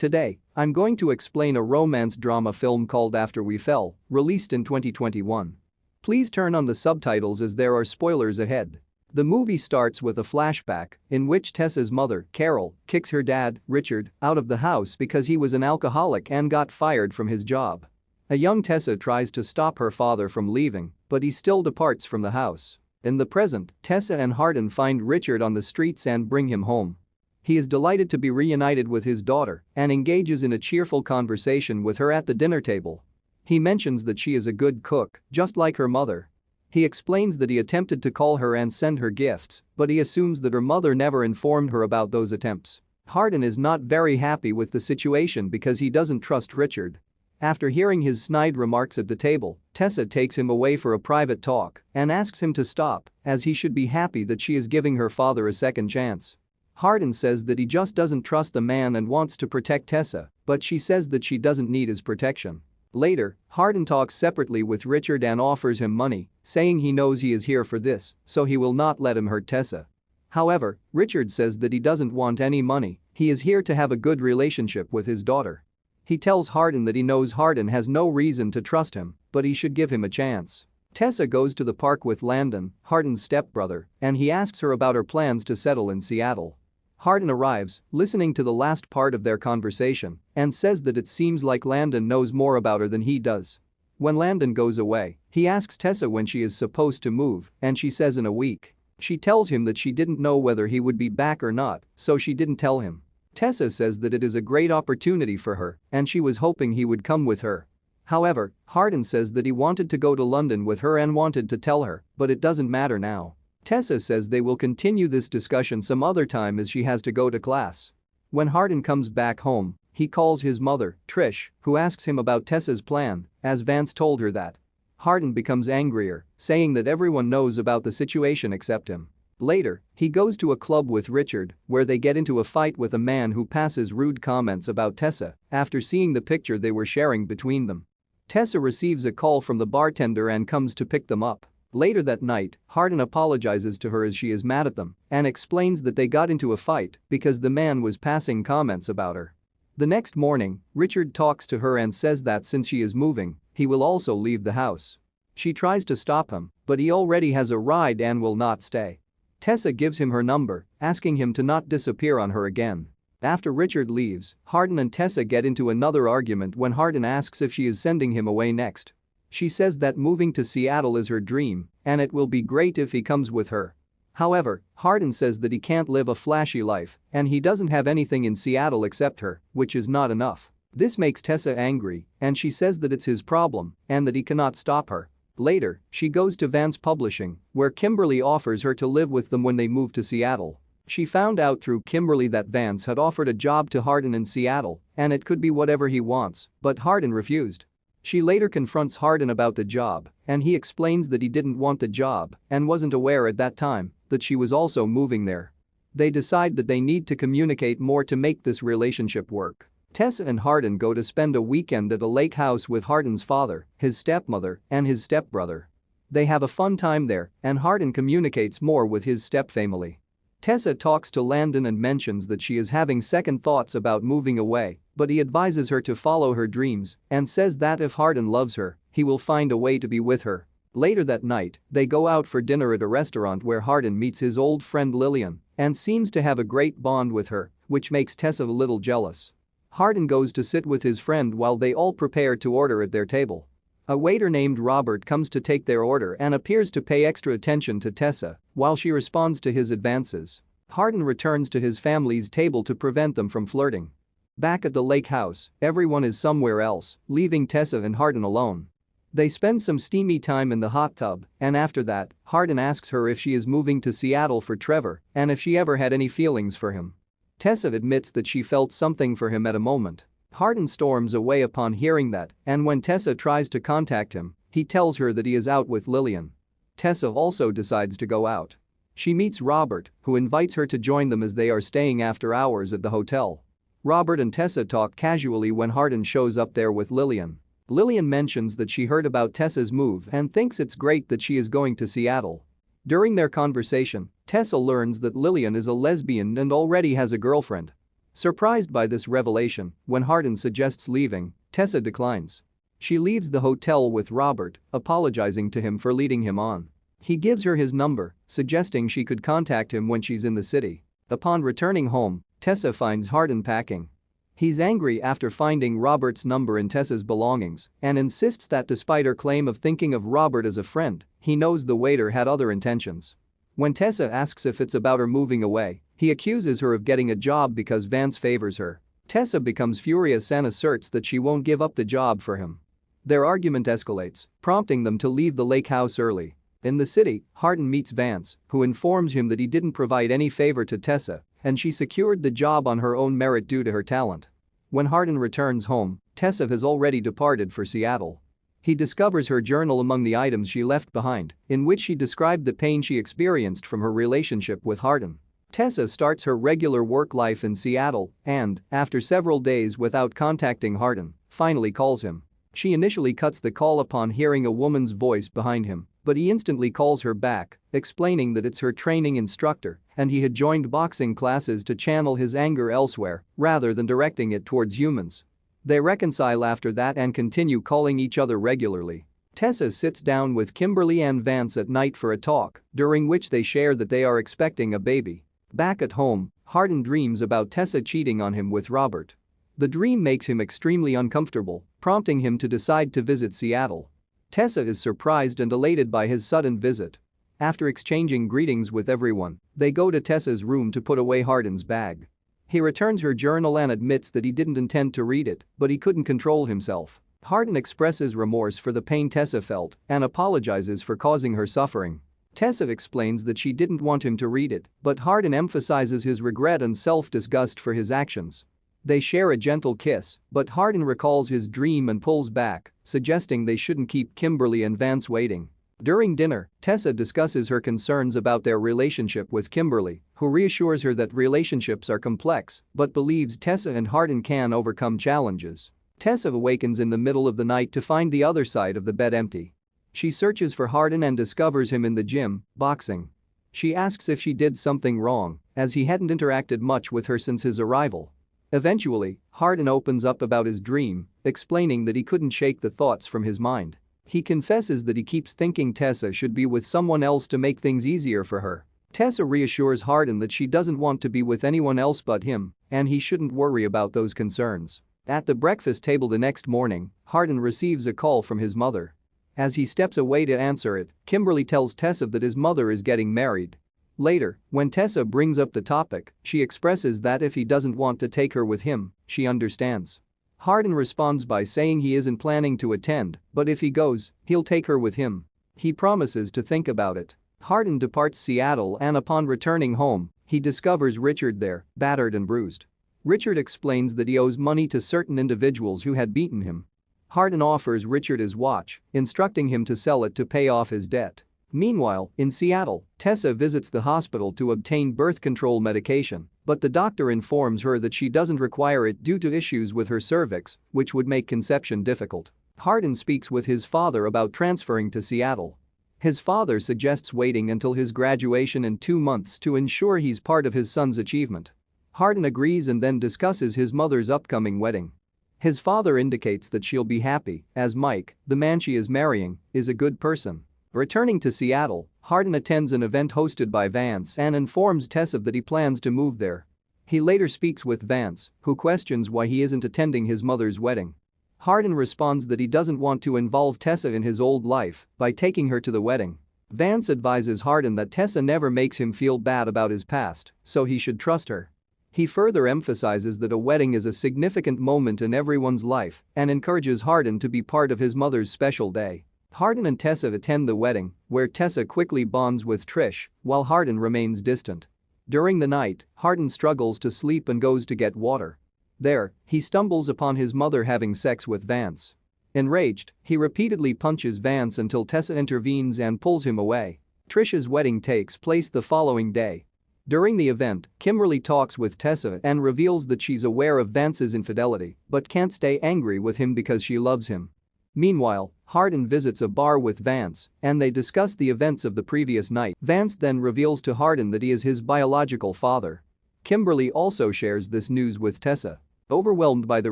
Today, I'm going to explain a romance drama film called After We Fell, released in 2021. Please turn on the subtitles as there are spoilers ahead. The movie starts with a flashback in which Tessa's mother, Carol, kicks her dad, Richard, out of the house because he was an alcoholic and got fired from his job. A young Tessa tries to stop her father from leaving, but he still departs from the house. In the present, Tessa and Hardin find Richard on the streets and bring him home. He is delighted to be reunited with his daughter and engages in a cheerful conversation with her at the dinner table. He mentions that she is a good cook, just like her mother. He explains that he attempted to call her and send her gifts, but he assumes that her mother never informed her about those attempts. Hardin is not very happy with the situation because he doesn't trust Richard. After hearing his snide remarks at the table, Tessa takes him away for a private talk and asks him to stop, as he should be happy that she is giving her father a second chance. Hardin says that he just doesn't trust the man and wants to protect Tessa, but she says that she doesn't need his protection. Later, Hardin talks separately with Richard and offers him money, saying he knows he is here for this, so he will not let him hurt Tessa. However, Richard says that he doesn't want any money, he is here to have a good relationship with his daughter. He tells Hardin that he knows Hardin has no reason to trust him, but he should give him a chance. Tessa goes to the park with Landon, Hardin's stepbrother, and he asks her about her plans to settle in Seattle. Hardin arrives, listening to the last part of their conversation, and says that it seems like Landon knows more about her than he does. When Landon goes away, he asks Tessa when she is supposed to move, and she says in a week. She tells him that she didn't know whether he would be back or not, so she didn't tell him. Tessa says that it is a great opportunity for her, and she was hoping he would come with her. However, Hardin says that he wanted to go to London with her and wanted to tell her, but it doesn't matter now. Tessa says they will continue this discussion some other time as she has to go to class. When Hardin comes back home, he calls his mother, Trish, who asks him about Tessa's plan, as Vance told her that. Hardin becomes angrier, saying that everyone knows about the situation except him. Later, he goes to a club with Richard, where they get into a fight with a man who passes rude comments about Tessa after seeing the picture they were sharing between them. Tessa receives a call from the bartender and comes to pick them up. Later that night, Hardin apologizes to her as she is mad at them and explains that they got into a fight because the man was passing comments about her. The next morning, Richard talks to her and says that since she is moving, he will also leave the house. She tries to stop him, but he already has a ride and will not stay. Tessa gives him her number, asking him to not disappear on her again. After Richard leaves, Hardin and Tessa get into another argument when Hardin asks if she is sending him away next. She says that moving to Seattle is her dream, and it will be great if he comes with her. However, Hardin says that he can't live a flashy life, and he doesn't have anything in Seattle except her, which is not enough. This makes Tessa angry, and she says that it's his problem and that he cannot stop her. Later, she goes to Vance Publishing, where Kimberly offers her to live with them when they move to Seattle. She found out through Kimberly that Vance had offered a job to Hardin in Seattle, and it could be whatever he wants, but Hardin refused. She later confronts Hardin about the job, and he explains that he didn't want the job and wasn't aware at that time that she was also moving there. They decide that they need to communicate more to make this relationship work. Tessa and Hardin go to spend a weekend at a lake house with Hardin's father, his stepmother, and his stepbrother. They have a fun time there, and Hardin communicates more with his stepfamily. Tessa talks to Landon and mentions that she is having second thoughts about moving away, but he advises her to follow her dreams and says that if Hardin loves her, he will find a way to be with her. Later that night, they go out for dinner at a restaurant where Hardin meets his old friend Lillian and seems to have a great bond with her, which makes Tessa a little jealous. Hardin goes to sit with his friend while they all prepare to order at their table. A waiter named Robert comes to take their order and appears to pay extra attention to Tessa while she responds to his advances. Hardin returns to his family's table to prevent them from flirting. Back at the lake house, everyone is somewhere else, leaving Tessa and Hardin alone. They spend some steamy time in the hot tub, and after that, Hardin asks her if she is moving to Seattle for Trevor and if she ever had any feelings for him. Tessa admits that she felt something for him at a moment. Hardin storms away upon hearing that, and when Tessa tries to contact him, he tells her that he is out with Lillian. Tessa also decides to go out. She meets Robert, who invites her to join them as they are staying after hours at the hotel. Robert and Tessa talk casually when Hardin shows up there with Lillian. Lillian mentions that she heard about Tessa's move and thinks it's great that she is going to Seattle. During their conversation, Tessa learns that Lillian is a lesbian and already has a girlfriend. Surprised by this revelation, when Hardin suggests leaving, Tessa declines. She leaves the hotel with Robert, apologizing to him for leading him on. He gives her his number, suggesting she could contact him when she's in the city. Upon returning home, Tessa finds Hardin packing. He's angry after finding Robert's number in Tessa's belongings and insists that despite her claim of thinking of Robert as a friend, he knows the waiter had other intentions. When Tessa asks if it's about her moving away, he accuses her of getting a job because Vance favors her. Tessa becomes furious and asserts that she won't give up the job for him. Their argument escalates, prompting them to leave the lake house early. In the city, Hardin meets Vance, who informs him that he didn't provide any favor to Tessa and she secured the job on her own merit due to her talent. When Hardin returns home, Tessa has already departed for Seattle. He discovers her journal among the items she left behind, in which she described the pain she experienced from her relationship with Hardin. Tessa starts her regular work life in Seattle and, after several days without contacting Hardin, finally calls him. She initially cuts the call upon hearing a woman's voice behind him, but he instantly calls her back, explaining that it's her training instructor and he had joined boxing classes to channel his anger elsewhere rather than directing it towards humans. They reconcile after that and continue calling each other regularly. Tessa sits down with Kimberly and Vance at night for a talk, during which they share that they are expecting a baby. Back at home, Hardin dreams about Tessa cheating on him with Robert. The dream makes him extremely uncomfortable, prompting him to decide to visit Seattle. Tessa is surprised and elated by his sudden visit. After exchanging greetings with everyone, they go to Tessa's room to put away Hardin's bag. He returns her journal and admits that he didn't intend to read it, but he couldn't control himself. Hardin expresses remorse for the pain Tessa felt and apologizes for causing her suffering. Tessa explains that she didn't want him to read it, but Hardin emphasizes his regret and self-disgust for his actions. They share a gentle kiss, but Hardin recalls his dream and pulls back, suggesting they shouldn't keep Kimberly and Vance waiting. During dinner, Tessa discusses her concerns about their relationship with Kimberly, who reassures her that relationships are complex but believes Tessa and Hardin can overcome challenges. Tessa awakens in the middle of the night to find the other side of the bed empty. She searches for Hardin and discovers him in the gym, boxing. She asks if she did something wrong, as he hadn't interacted much with her since his arrival. Eventually, Hardin opens up about his dream, explaining that he couldn't shake the thoughts from his mind. He confesses that he keeps thinking Tessa should be with someone else to make things easier for her. Tessa reassures Hardin that she doesn't want to be with anyone else but him, and he shouldn't worry about those concerns. At the breakfast table the next morning, Hardin receives a call from his mother. As he steps away to answer it, Kimberly tells Tessa that his mother is getting married. Later, when Tessa brings up the topic, she expresses that if he doesn't want to take her with him, she understands. Hardin responds by saying he isn't planning to attend, but if he goes, he'll take her with him. He promises to think about it. Hardin departs Seattle and upon returning home, he discovers Richard there, battered and bruised. Richard explains that he owes money to certain individuals who had beaten him. Hardin offers Richard his watch, instructing him to sell it to pay off his debt. Meanwhile, in Seattle, Tessa visits the hospital to obtain birth control medication, but the doctor informs her that she doesn't require it due to issues with her cervix, which would make conception difficult. Hardin speaks with his father about transferring to Seattle. His father suggests waiting until his graduation in 2 months to ensure he's part of his son's achievement. Hardin agrees and then discusses his mother's upcoming wedding. His father indicates that she'll be happy, as Mike, the man she is marrying, is a good person. Returning to Seattle, Hardin attends an event hosted by Vance and informs Tessa that he plans to move there. He later speaks with Vance, who questions why he isn't attending his mother's wedding. Hardin responds that he doesn't want to involve Tessa in his old life by taking her to the wedding. Vance advises Hardin that Tessa never makes him feel bad about his past, so he should trust her. He further emphasizes that a wedding is a significant moment in everyone's life and encourages Hardin to be part of his mother's special day. Hardin and Tessa attend the wedding, where Tessa quickly bonds with Trish, while Hardin remains distant. During the night, Hardin struggles to sleep and goes to get water. There, he stumbles upon his mother having sex with Vance. Enraged, he repeatedly punches Vance until Tessa intervenes and pulls him away. Trish's wedding takes place the following day. During the event, Kimberly talks with Tessa and reveals that she's aware of Vance's infidelity but can't stay angry with him because she loves him. Meanwhile, Hardin visits a bar with Vance and they discuss the events of the previous night. Vance then reveals to Hardin that he is his biological father. Kimberly also shares this news with Tessa. Overwhelmed by the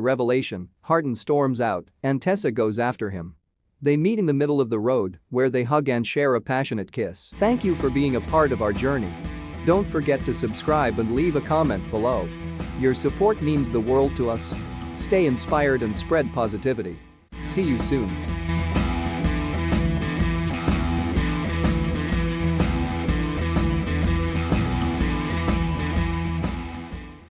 revelation, Hardin storms out and Tessa goes after him. They meet in the middle of the road, where they hug and share a passionate kiss. Thank you for being a part of our journey. Don't forget to subscribe and leave a comment below. Your support means the world to us. Stay inspired and spread positivity. See you soon.